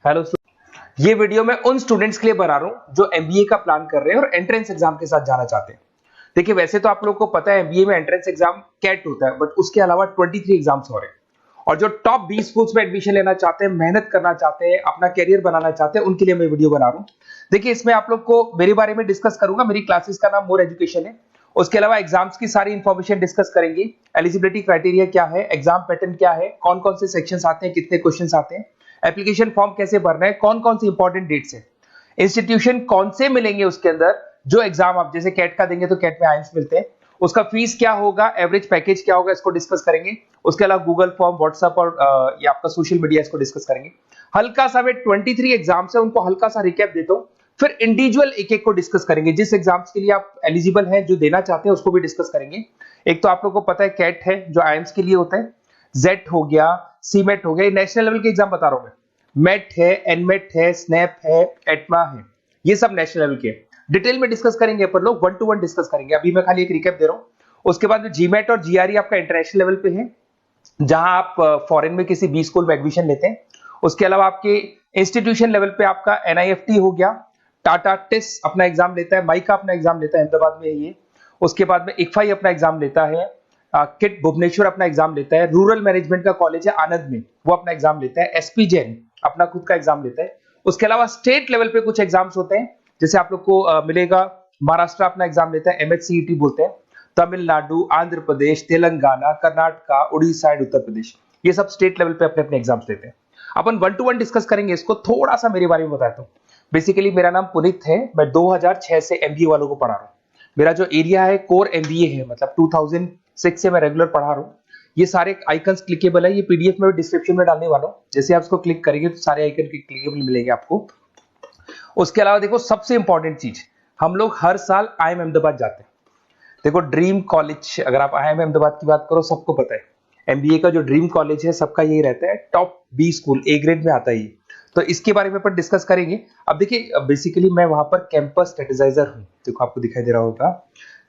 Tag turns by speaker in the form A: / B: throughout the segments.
A: Hello, ये video मैं उन स्टूडेंट्स के लिए बना रहा हूं जो एमबीए का प्लान कर रहे हैं और एंट्रेंस एग्जाम के साथ जाना चाहते हैं। देखिए, वैसे तो आप लोगों को पता है एमबीए में एंट्रेंस एग्जाम कैट होता है, बट उसके अलावा 23 एग्जाम्स हो रहे हैं। और जो टॉप 20 स्कूल्स में एडमिशन लेना चाहते हैं, मेहनत करना चाहते हैं, अपना करियर बनाना चाहते हैं, उनके लिए मैं वीडियो बना रहा हूं। देखिए, इसमें आप लोग को मेरे बारे में डिस्कस करूंगा। मेरी क्लासेस का नाम मोर एजुकेशन है। उसके अलावा एग्जाम्स की सारी इंफॉर्मेशन डिस्कस करेंगे। एलिजिबिलिटी क्राइटेरिया क्या है, एग्जाम पैटर्न क्या है, कौन कौन से सेक्शंस आते हैं, कितने क्वेश्चंस आते हैं, एप्लीकेशन फॉर्म कैसे भरना है, कौन कौन सी इंपॉर्टेंट डेट्स है, इंस्टीट्यूशन कौन से मिलेंगे उसके अंदर, जो एग्जाम आप जैसे कैट का देंगे तो कैट में आइम्स मिलते हैं, उसका फीस क्या होगा, एवरेज पैकेज क्या होगा, इसको डिस्कस करेंगे। उसके अलावा गूगल फॉर्म, व्हाट्सएप और ये आपका सोशल मीडिया, इसको डिस्कस करेंगे। हल्का सा वे 23 एग्जाम्स है, उनको हल्का सा रिकैप देता हूं, फिर इंडिविजुअल एक एक को डिस्कस करेंगे। जिस एग्जाम्स के लिए आप एलिजिबल हैं, जो देना चाहते हैं, उसको भी डिस्कस करेंगे। एक तो आप लोगों को पता है कैट है जो आइम्स के लिए होता है, जेट हो गया, सीमेट हो गया, नेशनल लेवल के एग्जाम बता रहा हूं मैं। मेट है, एनमेट है, स्नैप है, एटमा है, ये सब नेशनल लेवल के। डिटेल में डिस्कस करेंगे अपन लोग, 1 to 1 डिस्कस करेंगे। अभी मैं खाली एक रिकैप दे रहा हूं। उसके बाद जीमेट और जीआरई आपका इंटरनेशनल लेवल पे है, जहां आप फॉरेन में किसी बी स्कूल में एडमिशन लेते हैं। उसके अलावा आपके इंस्टीट्यूशन लेवल पे आपका एनआईएफटी हो गया, टाटा टिस अपना एग्जाम लेता है, माइका अपना एग्जाम लेता है, अहमदाबाद में है ये। उसके बाद में इक्फाई अपना एग्जाम लेता है, किट भुवनेश्वर अपना एग्जाम लेता है, रूरल मैनेजमेंट का कॉलेज है आनंद में, वो अपना एग्जाम लेता है, एसपी जैन अपना खुद का एग्जाम लेता है। उसके अलावा स्टेट लेवल पे कुछ एग्जाम्स होते हैं, जैसे आप लोग को मिलेगा, महाराष्ट्र अपना एग्जाम लेता है, एमएचसीईटी बोलते हैं, तमिलनाडु, आंध्र प्रदेश, तेलंगाना, कर्नाटका, उड़ीसा एंड उत्तर प्रदेश, ये सब स्टेट लेवल पे अपने अपने एग्जाम्स लेते हैं। अपन 1 to 1 डिस्कस करेंगे इसको। थोड़ा सा मेरे बारे में बताता हूँ। बेसिकली मेरा नाम पुनीत है, मैं 2006 से एमबीए वालों को पढ़ा रहा हूँ। मेरा जो एरिया है कोर एमबीए है, मतलब 2006 से मैं रेगुलर पढ़ा रहा हूँ। ये सारे आइकन्स क्लिकेबल है, ये पीडीएफ में डिस्क्रिप्शन में डालने वाला हूँ। जैसे आप इसको क्लिक करेंगे तो सारे आइकन क्लिकेबल मिलेंगे आपको। उसके अलावा देखो, सबसे इंपॉर्टेंट चीज, हम लोग हर साल आईएम अहमदाबाद जाते हैं। देखो, ड्रीम कॉलेज, अगर आप आईएम अहमदाबाद की बात करो, सबको पता है एमबीए का जो ड्रीम कॉलेज है सबका यही रहता है, top B school, A grade में आता है ये। तो इसके बारे में अपन डिस्कस करेंगे। अब देखिए, बेसिकली मैं वहां पर कैंपस स्ट्रेटेजाइजर हूँ। देखो, आपको दिखाई दे रहा होगा,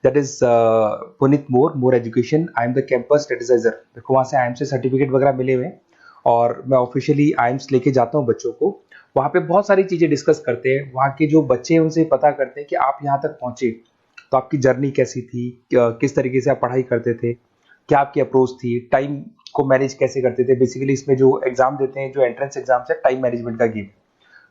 A: that is Puneet More education, I am the campus strategizer. देखो, वहां से आईएम से सर्टिफिकेट वगैरह मिले हुए हैं और मैं ऑफिशियली आईएम्स लेके जाता हूँ बच्चों को। वहां पे बहुत सारी चीजें डिस्कस करते हैं, वहां के जो बच्चे हैं उनसे पता करते हैं कि आप यहाँ तक पहुंचे तो आपकी जर्नी कैसी थी, किस तरीके से आप पढ़ाई करते थे, क्या आपकी अप्रोच थी, टाइम को मैनेज कैसे करते थे। बेसिकली इसमें जो एग्जाम देते हैं, जो एंट्रेंस एग्जाम है, टाइम मैनेजमेंट का गेम।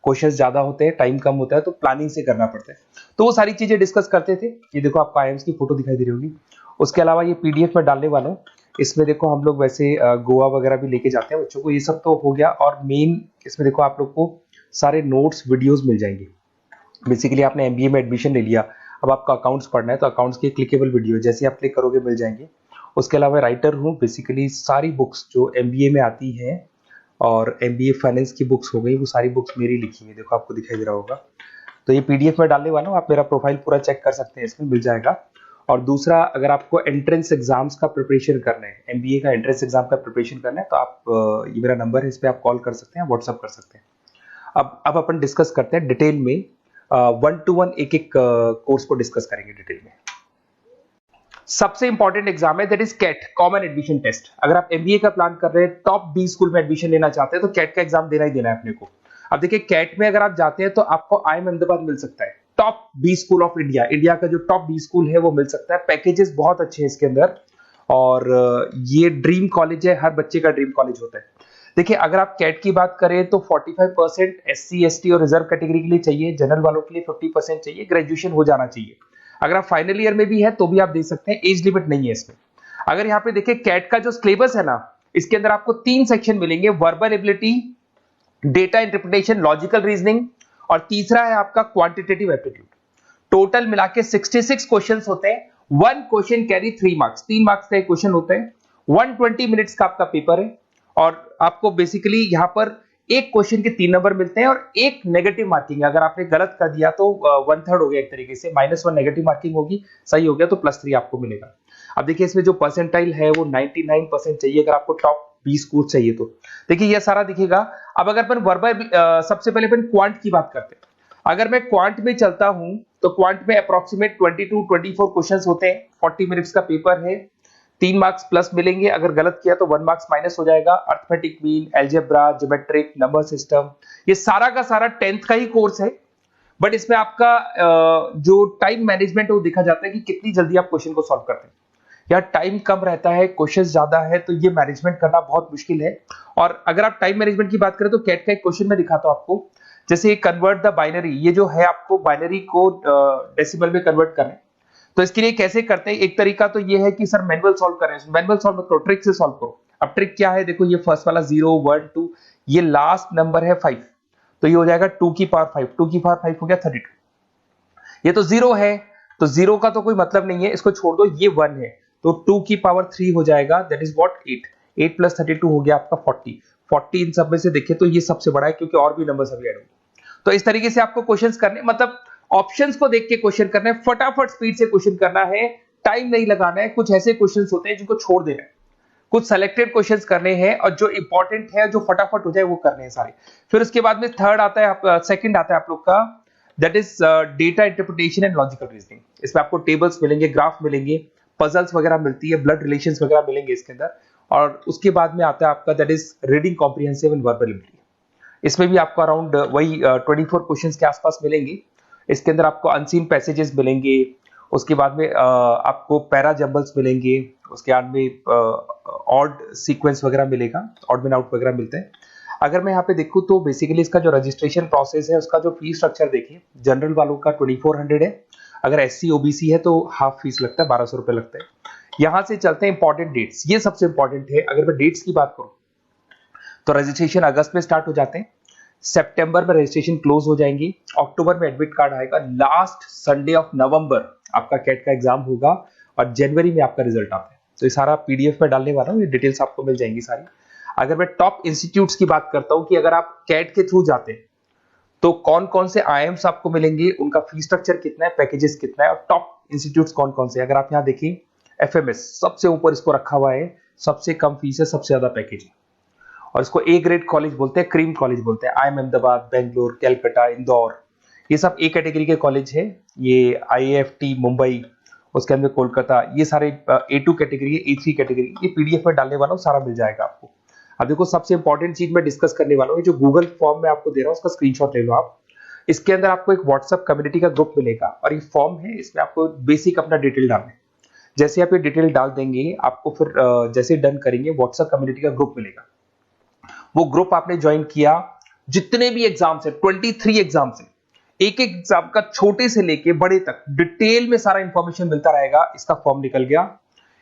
A: क्वेश्चंस ज्यादा होते हैं, टाइम कम होता है, तो प्लानिंग से करना पड़ता है। तो वो सारी चीजें डिस्कस करते थे। ये देखो, आपको आईएम्स की फोटो दिखाई दे रही होगी। उसके अलावा ये पीडीएफ में डालने वाला हूँ। इसमें देखो, हम लोग वैसे गोवा वगैरह भी लेके जाते हैं बच्चों को। ये सब तो हो गया। और मेन इसमें देखो, आप लोग को सारे नोट्स, वीडियोस मिल जाएंगे। बेसिकली आपने एमबीए में एडमिशन ले लिया, अब आपका अकाउंट्स पढ़ना है, तो अकाउंट्स की क्लिकेबल वीडियो जैसे आप क्लिक करोगे मिल जाएंगे। उसके अलावा राइटर हूँ, बेसिकली सारी बुक्स जो एमबीए में आती हैं और एमबीए फाइनेंस की बुक्स हो गई, वो सारी बुक्स मेरी लिखी है। देखो, आपको दिखाई दे रहा होगा। तो ये पीडीएफ में डालने वाला हूँ, आप मेरा प्रोफाइल पूरा चेक कर सकते हैं, इसमें मिल जाएगा। और दूसरा, अगर आपको एंट्रेंस एग्जाम्स का प्रिपरेशन करना है, एमबीए का एंट्रेंस एग्जाम का प्रिपरेशन करना है, तो आप ये मेरा नंबर है, इस पर आप कॉल कर सकते हैं, व्हाट्सअप कर सकते हैं। अब अपन डिस्कस करते हैं डिटेल में, 1 to 1 एक एक कोर्स को डिस्कस करेंगे डिटेल में। सबसे इंपॉर्टेंट एग्जाम है, that is CAT, common admission test. अगर आप एमबीए का प्लान कर रहे हैं, टॉप बी स्कूल में एडमिशन लेना चाहते हैं, तो कैट का एग्जाम देना ही देना है अपने को। अब देखिए, कैट में अगर आप जाते हैं तो आपको आईएम अहमदाबाद मिल सकता है, top B school of India, India का जो टॉप बी स्कूल है वो मिल सकता है। पैकेजेस बहुत अच्छे हैं इसके अंदर, और ये ड्रीम कॉलेज है, हर बच्चे का ड्रीम कॉलेज होता है। देखिए, अगर आप कैट की बात करें तो 45% एससी एसटी और रिजर्व कैटेगरी के लिए चाहिए, जनरल वालों के लिए 50% चाहिए, ग्रेजुएशन हो जाना चाहिए। अगर आप फाइनल ईयर में भी है तो भी आप दे सकते हैं, एज लिमिट नहीं है इसमें। अगर यहाँ पे देखिए, कैट का जो सिलेबस है ना, इसके अंदर आपको 3 सेक्शन मिलेंगे, verbal ability, data interpretation, logical reasoning, और तीसरा है आपका क्वांटिटेटिव एप्टीट्यूड। टोटल मिला के 66 क्वेश्चन होते हैं। 1 क्वेश्चन कैरी 3 मार्क्स, 3 मार्क्स का क्वेश्चन होता है। 120 मिनट्स का आपका पेपर है, और आपको बेसिकली यहाँ पर एक क्वेश्चन के 3 नंबर मिलते हैं और एक नेगेटिव मार्किंग। अगर आपने गलत कर दिया तो 1/3 हो गया एक तरीके से, -1 नेगेटिव मार्किंग होगी, सही हो गया तो +3 आपको मिलेगा। अब देखिए, इसमें जो परसेंटाइल है वो 99% चाहिए अगर आपको टॉप 20 स्कोर चाहिए तो। देखिए, ये सारा दिखेगा। अब अगर अपन वर्बल, सबसे पहले अपन क्वांट की बात करते हैं। अगर मैं क्वांट में चलता हूं तो क्वांट में अप्रोक्सीमेट 22-24 क्वेश्चंस होते हैं, 40 मिनट्स का पेपर है। 3 मार्क्स प्लस मिलेंगे, अगर गलत किया तो 1 मार्क्स माइनस हो जाएगा। Arithmetic mean, algebra, geometric, number system, ये सारा का सारा 10th का ही कोर्स है। बट इसमें आपका जो टाइम मैनेजमेंट है वो देखा जाता है कि कितनी जल्दी आप क्वेश्चन को सॉल्व करते हैं। या टाइम कम रहता है, क्वेश्चन ज्यादा है, तो ये मैनेजमेंट करना बहुत मुश्किल है। और अगर आप टाइम मैनेजमेंट की बात करें तो कैट का एक क्वेश्चन मैं दिखाता हूं आपको। जैसे कन्वर्ट द बाइनरी, ये जो है आपको बाइनरी को डेसिमल में कन्वर्ट करना है। तो इसके लिए कैसे करते हैं, एक तरीका तो ये है कि सर मैनुअल सॉल्व करें। मैनुअल सॉल्व करो, ट्रिक से सॉल्व करो। अब ट्रिक क्या है, देखो ये फर्स्ट वाला 0 1 2, ये लास्ट नंबर है 5, तो ये हो जाएगा 2 की पावर 5, 2 की पावर 5 हो गया 32। ये तो 0 है, तो 0 का तो कोई मतलब नहीं है, इसको छोड़ दो, ये 1 है, तो 2 की पावर 3 हो जाएगा, दैट इज व्हाट 8। 8 प्लस 32 हो गया आपका 40। 40 इन सब में से देखें तो ये सबसे बड़ा है, क्योंकि और भी नंबर्स अभी ऐड होंगे। तो इस तरीके से आपको क्वेश्चंस करने, मतलब ऑप्शंस को देख के क्वेश्चन करना है, फटाफट स्पीड से क्वेश्चन करना है, टाइम नहीं लगाना है। कुछ ऐसे क्वेश्चंस होते हैं जिनको छोड़ देना है, कुछ सेलेक्टेड क्वेश्चंस करने हैं, और जो इंपॉर्टेंट है, जो फटाफट हो जाए, वो करने हैं सारे। फिर उसके बाद में थर्ड आता है, सेकंड आता है आप लोग का, that is data interpretation and logical reasoning. इसमें आपको टेबल्स मिलेंगे, ग्राफ मिलेंगे, पजल्स वगैरह मिलती है, ब्लड रिलेशंस वगैरह मिलेंगे इसके अंदर। और उसके बाद में आता है आपका that is reading comprehensive and verbal ability. इसमें भी आपको अराउंड वही 24 क्वेश्चंस के आसपास मिलेंगे। इसके अंदर आपको अनसीन पैसेजेस मिलेंगे, उसके बाद में आपको पैरा जंबल्स मिलेंगे, उसके बाद में ऑड सीक्वेंस वगैरह मिलेगा, ऑड में आउट वगैरह मिलते हैं। अगर मैं यहाँ पे देखूँ तो बेसिकली इसका जो रजिस्ट्रेशन प्रोसेस है, उसका जो फीस स्ट्रक्चर देखिए, जनरल वालों का 2400 है, अगर SC OBC है तो हाफ फीस लगता है, 1200 रुपए लगता है। यहां से चलते हैं इंपॉर्टेंट डेट्स, ये सबसे इंपॉर्टेंट है। अगर मैं डेट्स की बात करूं तो रजिस्ट्रेशन अगस्त में स्टार्ट हो जाते हैं, सितंबर में रजिस्ट्रेशन क्लोज हो जाएंगी, अक्टूबर में एडमिट कार्ड आएगा, लास्ट संडे ऑफ नवंबर आपका कैट का एग्जाम होगा, और जनवरी में आपका रिजल्ट आता है। तो ये सारा PDF में डालने वाला हूँ, ये डिटेल्स आपको मिल जाएंगी सारी। अगर मैं टॉप इंस्टीट्यूट्स की बात करता हूं कि अगर आप कैट के थ्रू जाते हैं तो कौन कौन से IIMs आपको मिलेंगे, उनका फीस स्ट्रक्चर कितना है, पैकेजेस कितना है, और टॉप इंस्टीट्यूट्स कौन कौन से। अगर आप यहाँ देखिए, FMS सबसे ऊपर इसको रखा हुआ है, सबसे कम फीस है, सबसे ज्यादा पैकेज है, और इसको A ग्रेड कॉलेज बोलते हैं, क्रीम कॉलेज बोलते हैं। IIM अहमदाबाद, बेंगलोर, कैलकाटा, इंदौर, ये सब A कैटेगरी के कॉलेज है। ये IIFT मुंबई, उसके अंदर कोलकाता, ये सारे A2 कैटेगरी, A3 कैटेगरी, ये PDF में डालने वाला हूँ, सारा मिल जाएगा आपको। अब देखो सबसे इंपॉर्टेंट चीज मैं डिस्कस करने वाला हूँ, जो गूगल फॉर्म में आपको दे रहा हूँ, उसका स्क्रीनशॉट ले लो आप। इसके अंदर आपको एक व्हाट्सएप कम्युनिटी का ग्रुप मिलेगा, और ये फॉर्म है, इसमें आपको बेसिक अपना डिटेल डालना है। जैसे आप ये डिटेल डाल देंगे, आपको फिर जैसे डन करेंगे, व्हाट्सएप कम्युनिटी का ग्रुप मिलेगा। वो ग्रुप आपने ज्वाइन किया, जितने भी एग्जाम्स है, 23 एग्जाम्स है, एक एक एग्जाम का छोटे से लेके बड़े तक डिटेल में सारा इंफॉर्मेशन मिलता रहेगा। इसका फॉर्म निकल गया,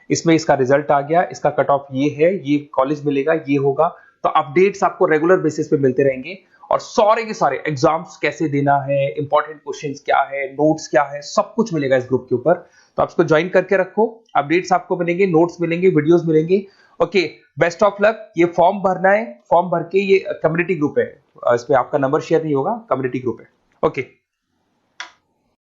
A: इसमें इसका रिजल्ट आ गया, इसका कट ऑफ ये है, ये कॉलेज मिलेगा, ये होगा। तो अपडेट्स आपको रेगुलर बेसिस पे मिलते रहेंगे, और सारे के सारे एग्जाम्स कैसे देना है, इंपॉर्टेंट क्वेश्चंस क्या है, नोट्स क्या है, सब कुछ मिलेगा इस ग्रुप के ऊपर। तो आप इसको ज्वाइन करके रखो, अपडेट्स आपको मिलेंगे, नोट्स मिलेंगे, वीडियोस मिलेंगे। Okay, best of luck. ये फॉर्म भरना है, फॉर्म भर के, ये कम्युनिटी ग्रुप है, इस पे आपका नंबर शेयर नहीं होगा, कम्युनिटी ग्रुप है। ओके।